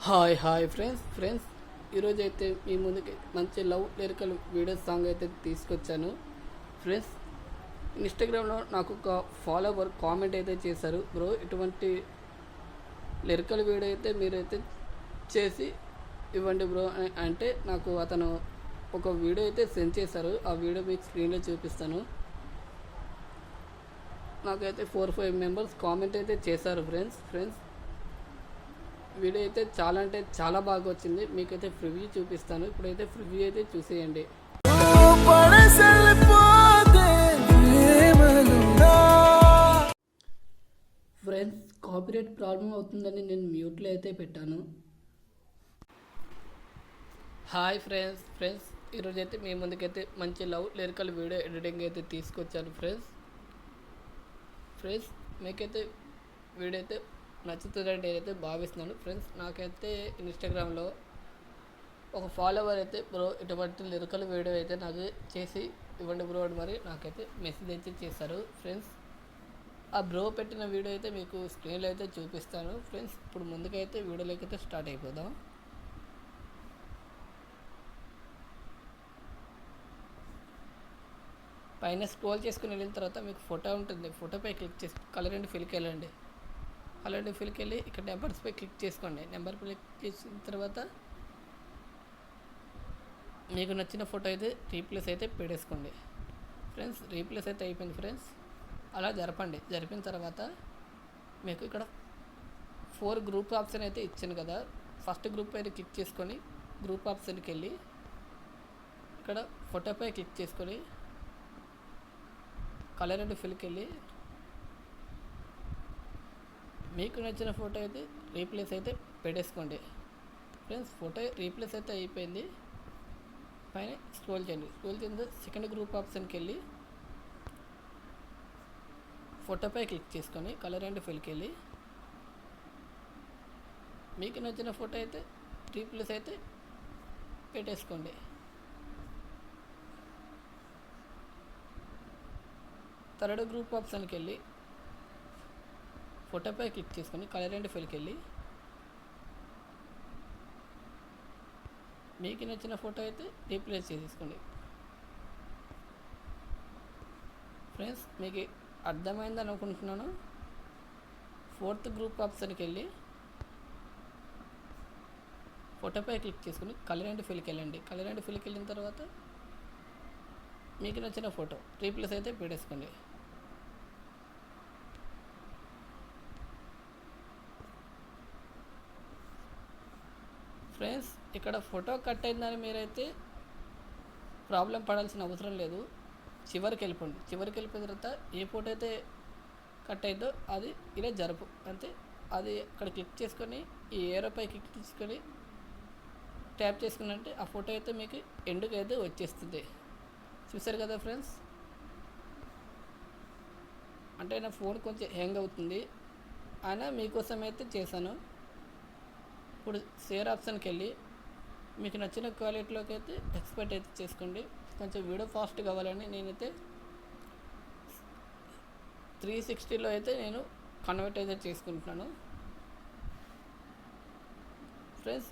Hi friends ఈరోజు అయితే మీ ముందుకి మంచి లవ్ లిరికల్ వీడియో సాంగ్ అయితే తీసుకొచ్చాను ఫ్రెండ్స్. ఇన్స్టాగ్రామ్లో నాకు ఒక ఫాలోవర్ కామెంట్ అయితే చేశారు, బ్రో ఇటువంటి లిరికల్ వీడియో అయితే మీరైతే చేసి ఇవ్వండి బ్రో అని. అంటే నాకు అతను ఒక వీడియో అయితే సెండ్ చేశారు, ఆ వీడియో మీకు స్క్రీన్లో చూపిస్తాను. నాకైతే 4-5 మెంబర్స్ కామెంట్ అయితే చేశారు ఫ్రెండ్స్. వీడియో అయితే చాలా అంటే చాలా బాగా వచ్చింది. మీకైతే ప్రివ్యూ చూపిస్తాను, ఇప్పుడైతే ప్రివ్యూ అయితే చూసేయండి. ఫ్రెండ్స్, కాపీరైట్ ప్రాబ్లం అవుతుందని నేను మ్యూట్లో అయితే పెట్టాను. హాయ్ ఫ్రెండ్స్ ఈరోజు అయితే మీ ముందుకైతే మంచి లవ్ లిరికల్ వీడియో ఎడిటింగ్ అయితే తీసుకొచ్చాను ఫ్రెండ్స్. మీకైతే వీడియో అయితే నచ్చుతుందని నేనైతే భావిస్తున్నాను ఫ్రెండ్స్. నాకైతే ఇన్స్టాగ్రామ్లో ఒక ఫాలోవర్ అయితే బ్రో ఇటువంటి లిరికల్ వీడియో అయితే నాకు చేసి ఇవ్వండి బ్రో అని మరి నాకైతే మెసేజ్ అయితే చేశారు ఫ్రెండ్స్. ఆ బ్రో పెట్టిన వీడియో అయితే మీకు స్క్రీన్లో అయితే చూపిస్తాను ఫ్రెండ్స్. ఇప్పుడు ముందుకైతే వీడియోలోకి అయితే స్టార్ట్ అయిపోదాం. పైన స్క్రోల్ చేసుకుని వెళ్ళిన తర్వాత మీకు ఫోటో ఉంటుంది, ఫోటోపై క్లిక్ చేసి కలర్ అండ్ ఫిల్కి వెళ్ళండి. అలాంటి ఫిల్కి వెళ్ళి ఇక్కడ నెంబర్స్పై క్లిక్ చేసుకోండి. నెంబర్ క్లిక్ చేసిన తర్వాత మీకు నచ్చిన ఫోటో అయితే రీప్లేస్ అయితే పెట్టేసుకోండి ఫ్రెండ్స్. రీప్లేస్ అయితే అయిపోయింది ఫ్రెండ్స్. అలా జరపండి. జరిపిన తర్వాత మీకు ఇక్కడ 4 గ్రూప్ ఆప్షన్ అయితే ఇచ్చాను కదా, ఫస్ట్ గ్రూప్ అయితే క్లిక్ చేసుకొని గ్రూప్ ఆప్షన్కి వెళ్ళి ఇక్కడ ఫోటోపై క్లిక్ చేసుకొని కలర్ అండ్ ఫిల్కి వెళ్ళి మీకు నచ్చిన ఫోటో అయితే రీప్లేస్ అయితే పెట్టేసుకోండి ఫ్రెండ్స్. ఫోటో రీప్లేస్ అయితే అయిపోయింది. పైన స్క్రోల్ చేయండి. సెకండ్ గ్రూప్ ఆప్షన్కి వెళ్ళి ఫోటోపై క్లిక్ చేసుకొని కలర్ అండ్ ఫిల్కి వెళ్ళి మీకు నచ్చిన ఫోటో అయితే రీప్లేస్ అయితే పెట్టేసుకోండి. థర్డ్ గ్రూప్ ఆప్షన్కి వెళ్ళి ఫోటోపై క్లిక్ చేసుకొని కలర్ అండ్ ఫిల్కి వెళ్ళి మీకు నచ్చిన ఫోటో అయితే రీప్లేస్ చేసేసుకోండి ఫ్రెండ్స్. మీకు అర్థమైందని అనుకుంటున్నాను. ఫోర్త్ గ్రూప్ ఆప్షన్కి వెళ్ళి ఫోటోపై క్లిక్ చేసుకొని కలర్ అండ్ ఫిల్కి వెళ్ళండి. కలర్ అండ్ ఫిల్కి వెళ్ళిన తర్వాత మీకు నచ్చిన ఫోటో రీప్లేస్ అయితే పెట్టేసుకోండి. ఫ్రెండ్స్, ఇక్కడ ఫోటో కట్ అయిందని మీరైతే ప్రాబ్లం పడాల్సిన అవసరం లేదు. చివరికి వెళ్ళిపోయిన తర్వాత ఏ ఫోటో అయితే కట్ అయిందో అది ఇలా జరుపు అంతే. అది అక్కడ క్లిక్ చేసుకొని ఈ ఏరోపై క్లిక్ చేసుకొని ట్యాప్ చేసుకున్నంటే ఆ ఫోటో అయితే మీకు ఎండుకు అయితే వచ్చేస్తుంది. చూసారు కదా ఫ్రెండ్స్. అంటే నా ఫోన్ కొంచెం హ్యాంగ్ అవుతుంది, అయినా మీకోసం అయితే చేశాను. ఇప్పుడు షేర్ ఆప్షన్కి వెళ్ళి మీకు నచ్చిన క్వాలిటీలోకి అయితే ఎక్స్పోర్ట్ అయితే చేసుకోండి. కొంచెం వీడియో ఫాస్ట్ కావాలని నేనైతే 360లో అయితే నేను కన్వర్ట్ అయితే చేసుకుంటున్నాను ఫ్రెండ్స్.